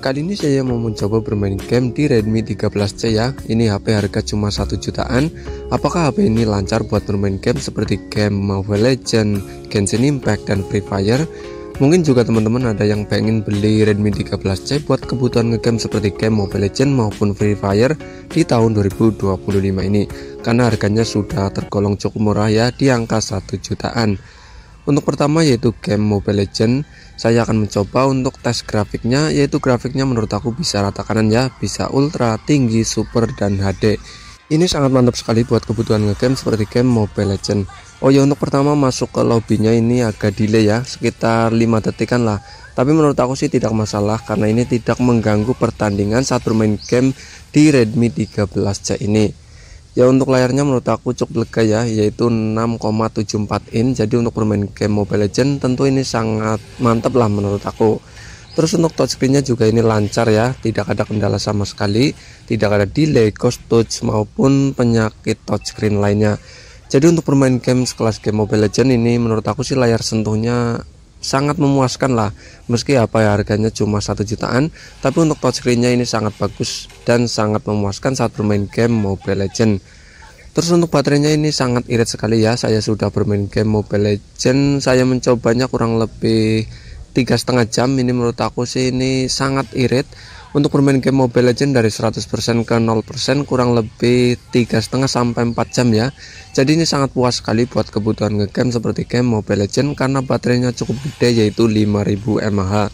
Kali ini saya mau mencoba bermain game di Redmi 13C ya. Ini HP harga cuma 1 jutaan. Apakah HP ini lancar buat bermain game seperti game Mobile Legends, Genshin Impact, dan Free Fire? Mungkin juga teman-teman ada yang pengen beli Redmi 13C buat kebutuhan ngegame seperti game Mobile Legends maupun Free Fire di tahun 2025 ini, karena harganya sudah tergolong cukup murah ya, di angka 1 jutaan. Untuk pertama yaitu game Mobile Legends, saya akan mencoba untuk tes grafiknya, yaitu grafiknya menurut aku bisa rata kanan ya, bisa ultra, tinggi, super, dan HD. Ini sangat mantap sekali buat kebutuhan ngegame seperti game Mobile Legends. Oh ya, untuk pertama masuk ke lobbynya ini agak delay ya, sekitar 5 detikan lah. Tapi menurut aku sih tidak masalah, karena ini tidak mengganggu pertandingan saat bermain game di Redmi 13C ini. Ya, untuk layarnya menurut aku cukup lega ya, yaitu 6,74 inch. Jadi untuk bermain game Mobile Legends tentu ini sangat mantap lah menurut aku. Terus untuk touchscreennya juga ini lancar ya, tidak ada kendala sama sekali, tidak ada delay, ghost touch maupun penyakit touchscreen lainnya. Jadi untuk bermain game sekelas game Mobile Legends ini menurut aku sih layar sentuhnya sangat memuaskan lah. Meski harganya cuma 1 jutaan, tapi untuk touchscreennya ini sangat bagus dan sangat memuaskan saat bermain game Mobile Legends. Terus untuk baterainya ini sangat irit sekali ya. Saya sudah bermain game Mobile Legends, saya mencobanya kurang lebih 3,5 jam. Ini menurut aku sih ini sangat irit. Untuk bermain game Mobile Legends dari 100% ke 0% kurang lebih 3,5 sampai 4 jam ya. Jadi ini sangat puas sekali buat kebutuhan ngegame seperti game Mobile Legends, karena baterainya cukup gede yaitu 5000 mAh.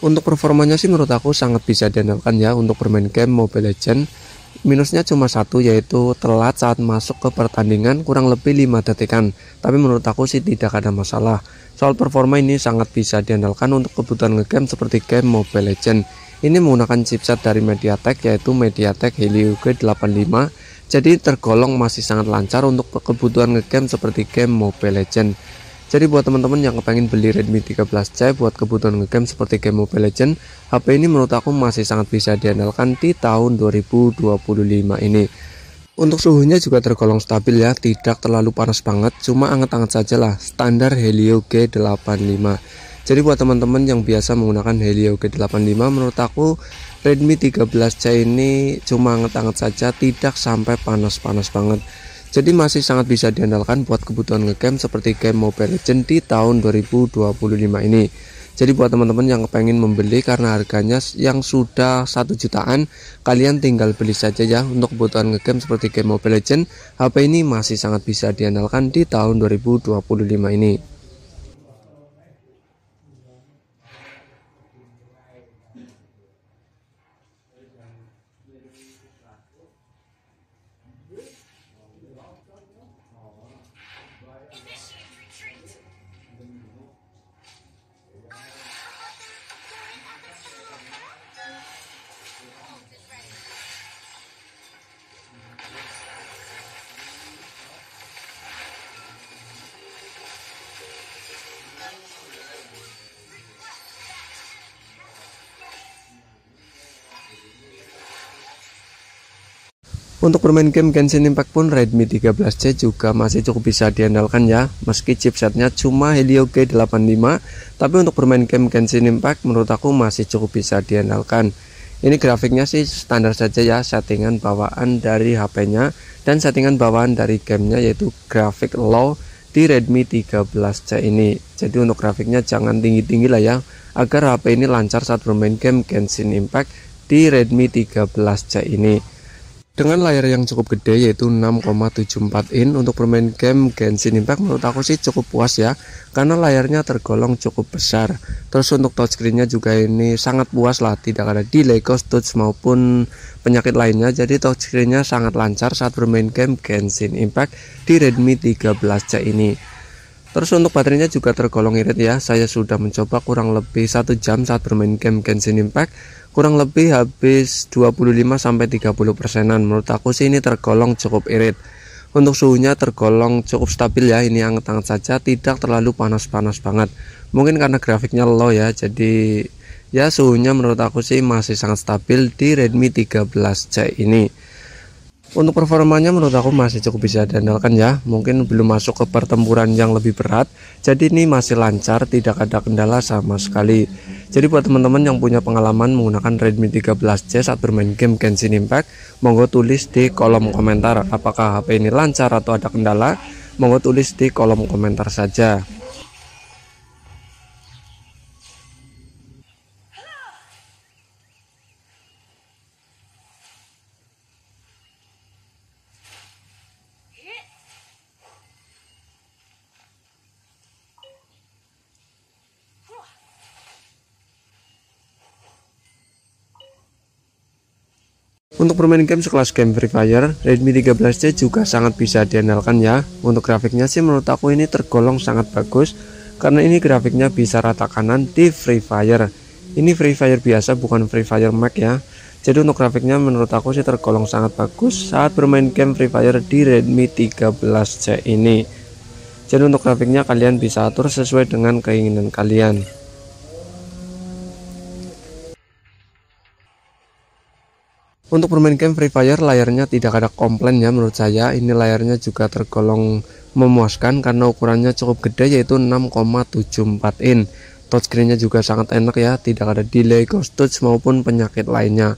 Untuk performanya sih menurut aku sangat bisa diandalkan ya untuk bermain game Mobile Legends. Minusnya cuma satu, yaitu telat saat masuk ke pertandingan kurang lebih 5 detikan. Tapi menurut aku sih tidak ada masalah. Soal performa ini sangat bisa diandalkan untuk kebutuhan ngegame seperti game Mobile Legends. Ini menggunakan chipset dari MediaTek yaitu MediaTek Helio G85. Jadi tergolong masih sangat lancar untuk kebutuhan ngegame seperti game Mobile Legends. Jadi buat teman-teman yang kepengen beli Redmi 13C buat kebutuhan ngegame seperti game Mobile Legends, HP ini menurut aku masih sangat bisa diandalkan di tahun 2025 ini. Untuk suhunya juga tergolong stabil ya, tidak terlalu panas banget, cuma anget-anget saja lah, standar Helio G85. Jadi buat teman-teman yang biasa menggunakan Helio G85, menurut aku Redmi 13C ini cuma anget-anget saja, tidak sampai panas-panas banget. Jadi masih sangat bisa diandalkan buat kebutuhan ngegame seperti game Mobile Legends di tahun 2025 ini. Jadi buat teman-teman yang kepengen membeli karena harganya yang sudah 1 jutaan, kalian tinggal beli saja ya. Untuk kebutuhan ngegame seperti game Mobile Legends, HP ini masih sangat bisa diandalkan di tahun 2025 ini. Untuk bermain game Genshin Impact pun Redmi 13C juga masih cukup bisa diandalkan ya, meski chipsetnya cuma Helio G85, tapi untuk bermain game Genshin Impact menurut aku masih cukup bisa diandalkan. Ini grafiknya sih standar saja ya, settingan bawaan dari HP-nya dan settingan bawaan dari gamenya yaitu grafik low di Redmi 13C ini. Jadi untuk grafiknya jangan tinggi-tinggi lah ya, agar HP ini lancar saat bermain game Genshin Impact di Redmi 13C ini. Dengan layar yang cukup gede yaitu 6,74 inch untuk bermain game Genshin Impact menurut aku sih cukup puas ya, karena layarnya tergolong cukup besar. Terus untuk touchscreennya juga ini sangat puas lah, tidak ada delay, ghost touch maupun penyakit lainnya. Jadi touchscreennya sangat lancar saat bermain game Genshin Impact di Redmi 13C ini. Terus untuk baterainya juga tergolong irit ya, saya sudah mencoba kurang lebih 1 jam saat bermain game Genshin Impact, kurang lebih habis 25-30%. Menurut aku sih ini tergolong cukup irit. Untuk suhunya tergolong cukup stabil ya, ini anget-anget saja, tidak terlalu panas-panas banget. Mungkin karena grafiknya low ya, jadi ya suhunya menurut aku sih masih sangat stabil di Redmi 13C ini. Untuk performanya menurut aku masih cukup bisa diandalkan ya, mungkin belum masuk ke pertempuran yang lebih berat, jadi ini masih lancar, tidak ada kendala sama sekali. Jadi buat teman-teman yang punya pengalaman menggunakan Redmi 13C saat bermain game Genshin Impact, monggo tulis di kolom komentar apakah HP ini lancar atau ada kendala, monggo tulis di kolom komentar saja. Untuk bermain game sekelas game Free Fire, Redmi 13C juga sangat bisa diandalkan ya. Untuk grafiknya sih menurut aku ini tergolong sangat bagus, karena ini grafiknya bisa rata kanan di Free Fire. Ini Free Fire biasa, bukan Free Fire Max ya. Jadi untuk grafiknya menurut aku sih tergolong sangat bagus saat bermain game Free Fire di Redmi 13C ini. Jadi untuk grafiknya kalian bisa atur sesuai dengan keinginan kalian. Untuk bermain game Free Fire layarnya tidak ada komplain ya menurut saya. Ini layarnya juga tergolong memuaskan karena ukurannya cukup gede, yaitu 6,74 in. Touchscreennya juga sangat enak ya, tidak ada delay, ghost touch maupun penyakit lainnya.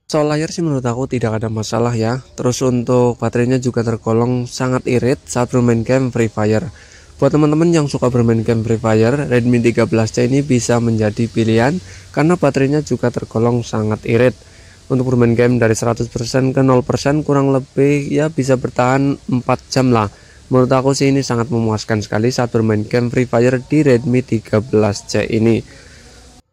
Soal layar sih menurut aku tidak ada masalah ya. Terus untuk baterainya juga tergolong sangat irit saat bermain game Free Fire. Buat teman-teman yang suka bermain game Free Fire, Redmi 13C ini bisa menjadi pilihan karena baterainya juga tergolong sangat irit. Untuk bermain game dari 100% ke 0% kurang lebih ya bisa bertahan 4 jam lah. Menurut aku sih ini sangat memuaskan sekali saat bermain game Free Fire di Redmi 13C ini.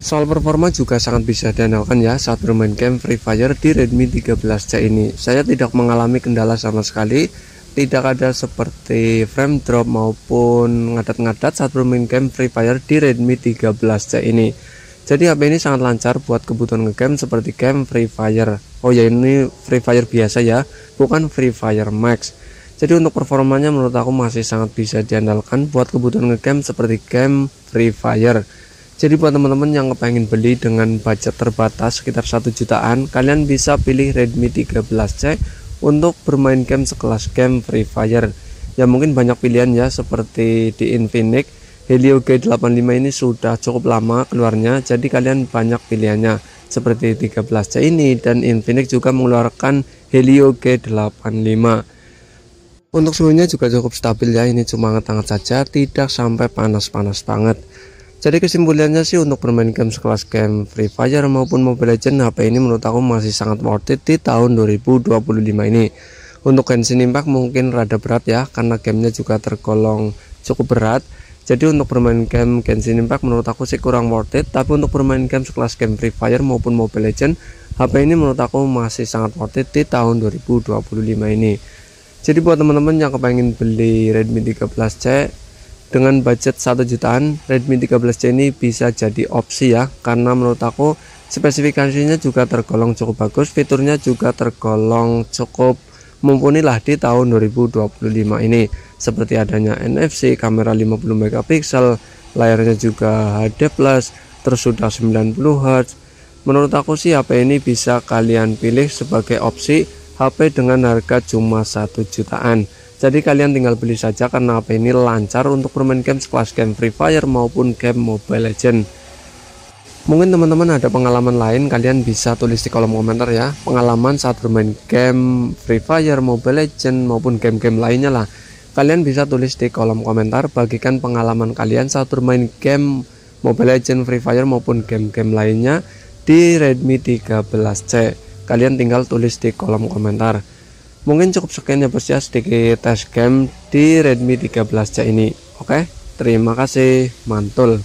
Soal performa juga sangat bisa diandalkan ya saat bermain game Free Fire di Redmi 13C ini. Saya tidak mengalami kendala sama sekali, tidak ada seperti frame drop maupun ngadat-ngadat saat bermain game Free Fire di Redmi 13C ini. Jadi HP ini sangat lancar buat kebutuhan ngegame seperti game Free Fire. Oh ya, ini Free Fire biasa ya, bukan Free Fire Max. Jadi untuk performanya menurut aku masih sangat bisa diandalkan buat kebutuhan ngegame seperti game Free Fire. Jadi buat teman-teman yang kepengen beli dengan budget terbatas sekitar 1 jutaan, kalian bisa pilih Redmi 13C untuk bermain game sekelas game Free Fire. Ya mungkin banyak pilihan ya, seperti di Infinix Helio G85 ini sudah cukup lama keluarnya, jadi kalian banyak pilihannya seperti 13C ini, dan Infinix juga mengeluarkan Helio G85. Untuk suhunya juga cukup stabil ya, ini cuma hangat-hangat saja, tidak sampai panas-panas banget. Jadi kesimpulannya sih untuk bermain game sekelas game Free Fire maupun Mobile Legends, HP ini menurut aku masih sangat worth it di tahun 2025 ini. Untuk Genshin Impact mungkin rada berat ya, karena gamenya juga tergolong cukup berat. Jadi untuk bermain game Genshin Impact menurut aku sih kurang worth it. Tapi untuk bermain game sekelas game Free Fire maupun Mobile Legends, HP ini menurut aku masih sangat worth it di tahun 2025 ini. Jadi buat teman-teman yang kepengen beli Redmi 13C dengan budget 1 jutaan, Redmi 13C ini bisa jadi opsi ya, karena menurut aku spesifikasinya juga tergolong cukup bagus, fiturnya juga tergolong cukup mumpuni lah di tahun 2025 ini, seperti adanya NFC, kamera 50 megapiksel, layarnya juga HD+, terus sudah 90 Hz. Menurut aku sih HP ini bisa kalian pilih sebagai opsi HP dengan harga cuma 1 jutaan. Jadi kalian tinggal beli saja karena HP ini lancar untuk bermain game sekelas game Free Fire maupun game Mobile Legends. Mungkin teman-teman ada pengalaman lain, kalian bisa tulis di kolom komentar ya, pengalaman saat bermain game Free Fire, Mobile Legends maupun game-game lainnya lah. Kalian bisa tulis di kolom komentar, bagikan pengalaman kalian saat bermain game Mobile Legends, Free Fire maupun game-game lainnya di Redmi 13C. Kalian tinggal tulis di kolom komentar. Mungkin cukup sekian ya bos ya, sedikit tes game di Redmi 13C ini. Oke, terima kasih, mantul.